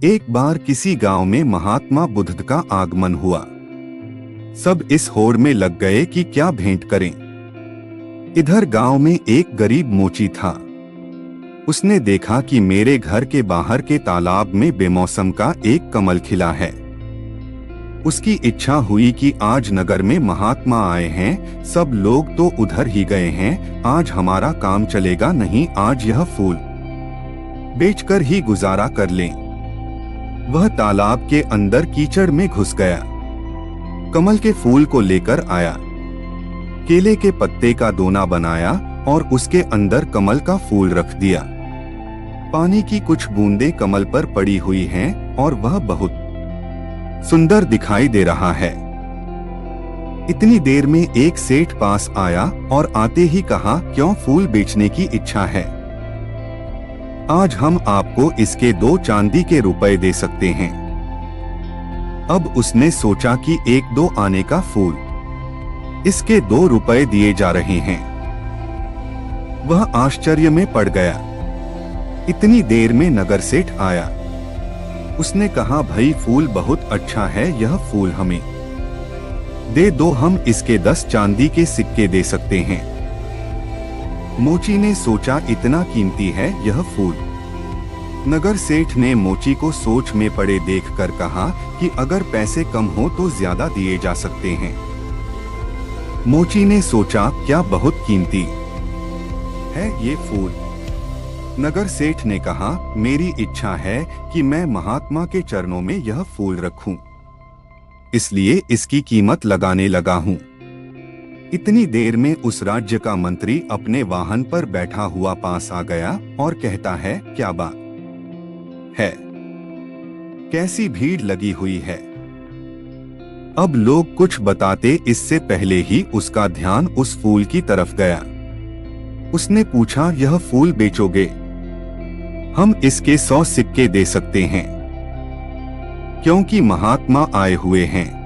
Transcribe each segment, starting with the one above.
एक बार किसी गांव में महात्मा बुद्ध का आगमन हुआ। सब इस होड़ में लग गए कि क्या भेंट करें। इधर गांव में एक गरीब मोची था। उसने देखा कि मेरे घर के बाहर के तालाब में बेमौसम का एक कमल खिला है। उसकी इच्छा हुई कि आज नगर में महात्मा आए हैं, सब लोग तो उधर ही गए हैं, आज हमारा काम चलेगा नहीं, आज यह फूल बेचकर ही गुजारा कर लें। वह तालाब के अंदर कीचड़ में घुस गया, कमल के फूल को लेकर आया, केले के पत्ते का दोना बनाया और उसके अंदर कमल का फूल रख दिया। पानी की कुछ बूंदें कमल पर पड़ी हुई हैं और वह बहुत सुंदर दिखाई दे रहा है। इतनी देर में एक सेठ पास आया और आते ही कहा, क्यों फूल बेचने की इच्छा है? आज हम आपको इसके 2 चांदी के रुपए दे सकते हैं। अब उसने सोचा कि 1-2 आने का फूल, इसके 2 रुपए दिए जा रहे हैं। वह आश्चर्य में पड़ गया। इतनी देर में नगर सेठ आया। उसने कहा, भाई फूल बहुत अच्छा है, यह फूल हमें दे दो, हम इसके 10 चांदी के सिक्के दे सकते हैं। मोची ने सोचा, इतना कीमती है यह फूल। नगर सेठ ने मोची को सोच में पड़े देखकर कहा कि अगर पैसे कम हो तो ज्यादा दिए जा सकते हैं। मोची ने सोचा, क्या बहुत कीमती है ये फूल? नगर सेठ ने कहा, मेरी इच्छा है कि मैं महात्मा के चरणों में यह फूल रखूं, इसलिए इसकी कीमत लगाने लगा हूं। इतनी देर में उस राज्य का मंत्री अपने वाहन पर बैठा हुआ पास आ गया और कहता है, क्या बात है, कैसी भीड़ लगी हुई है? अब लोग कुछ बताते इससे पहले ही उसका ध्यान उस फूल की तरफ गया। उसने पूछा, यह फूल बेचोगे? हम इसके 100 सिक्के दे सकते हैं, क्योंकि महात्मा आए हुए हैं।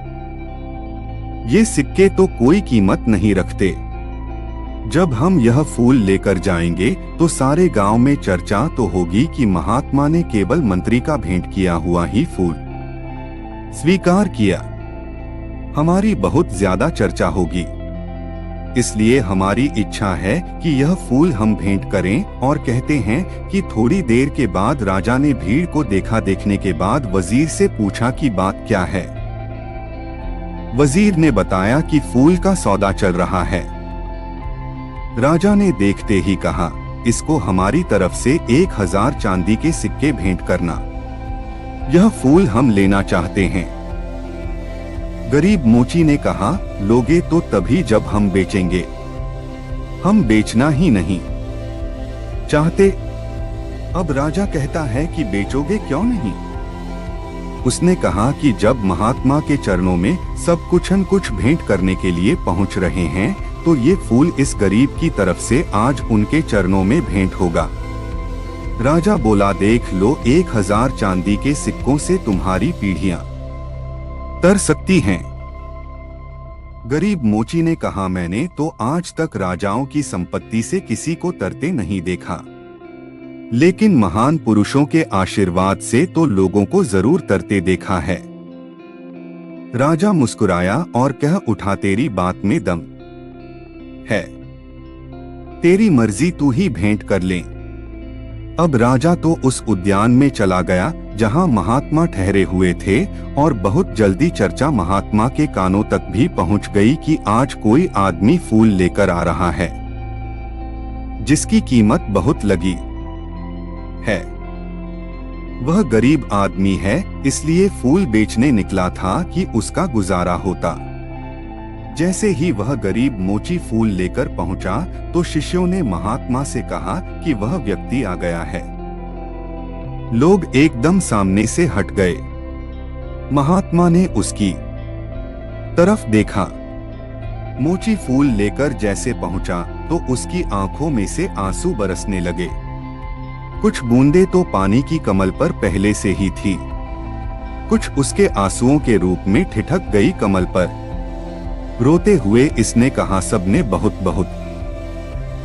ये सिक्के तो कोई कीमत नहीं रखते। जब हम यह फूल लेकर जाएंगे तो सारे गांव में चर्चा तो होगी कि महात्मा ने केवल मंत्री का भेंट किया हुआ ही फूल स्वीकार किया। हमारी बहुत ज्यादा चर्चा होगी, इसलिए हमारी इच्छा है कि यह फूल हम भेंट करें। और कहते हैं कि थोड़ी देर के बाद राजा ने भीड़ को देखा। देखने के बाद वजीर से पूछा कि बात क्या है। वजीर ने बताया कि फूल का सौदा चल रहा है। राजा ने देखते ही कहा, इसको हमारी तरफ से 1000 चांदी के सिक्के भेंट करना, यह फूल हम लेना चाहते हैं। गरीब मोची ने कहा, लोगे तो तभी जब हम बेचेंगे, हम बेचना ही नहीं चाहते। अब राजा कहता है कि बेचोगे क्यों नहीं? उसने कहा कि जब महात्मा के चरणों में सब कुछ न कुछ भेंट करने के लिए पहुंच रहे हैं, तो ये फूल इस गरीब की तरफ से आज उनके चरणों में भेंट होगा। राजा बोला, देख लो, 1000 चांदी के सिक्कों से तुम्हारी पीढ़ियां तर सकती हैं। गरीब मोची ने कहा, मैंने तो आज तक राजाओं की संपत्ति से किसी को तरते नहीं देखा, लेकिन महान पुरुषों के आशीर्वाद से तो लोगों को जरूर तरते देखा है। राजा मुस्कुराया और कह उठा, तेरी बात में दम है, तेरी मर्जी, तू ही भेंट कर ले। अब राजा तो उस उद्यान में चला गया जहां महात्मा ठहरे हुए थे, और बहुत जल्दी चर्चा महात्मा के कानों तक भी पहुंच गई कि आज कोई आदमी फूल लेकर आ रहा है, जिसकी कीमत बहुत लगी है। वह गरीब आदमी है, इसलिए फूल बेचने निकला था कि उसका गुजारा होता। जैसे ही वह गरीब मोची फूल लेकर पहुंचा तो शिष्यों ने महात्मा से कहा कि वह व्यक्ति आ गया है। लोग एकदम सामने से हट गए। महात्मा ने उसकी तरफ देखा। मोची फूल लेकर जैसे पहुंचा तो उसकी आंखों में से आंसू बरसने लगे। कुछ बूंदें तो पानी की कमल पर पहले से ही थी, कुछ उसके आंसुओं के रूप में ठिठक गई कमल पर। रोते हुए इसने कहा, सबने बहुत बहुत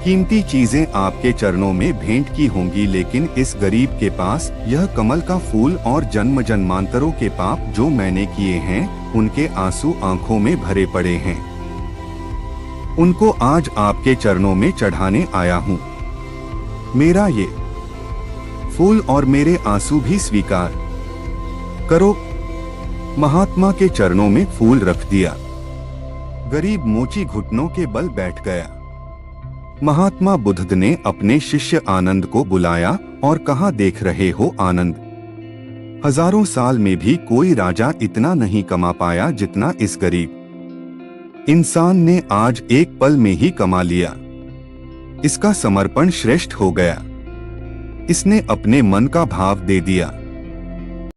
कीमती चीजें आपके चरणों में भेंट की होंगी, लेकिन इस गरीब के पास यह कमल का फूल और जन्म जन्मांतरों के पाप जो मैंने किए हैं, उनके आंसू आंखों में भरे पड़े हैं। उनको आज आपके चरणों में चढ़ाने आया हूँ। मेरा ये फूल और मेरे आंसू भी स्वीकार करो। महात्मा के चरणों में फूल रख दिया। गरीब मोची घुटनों के बल बैठ गया। महात्मा बुद्ध ने अपने शिष्य आनंद को बुलाया और कहा, देख रहे हो आनंद, हजारों साल में भी कोई राजा इतना नहीं कमा पाया जितना इस गरीब इंसान ने आज एक पल में ही कमा लिया। इसका समर्पण श्रेष्ठ हो गया। इसने अपने मन का भाव दे दिया।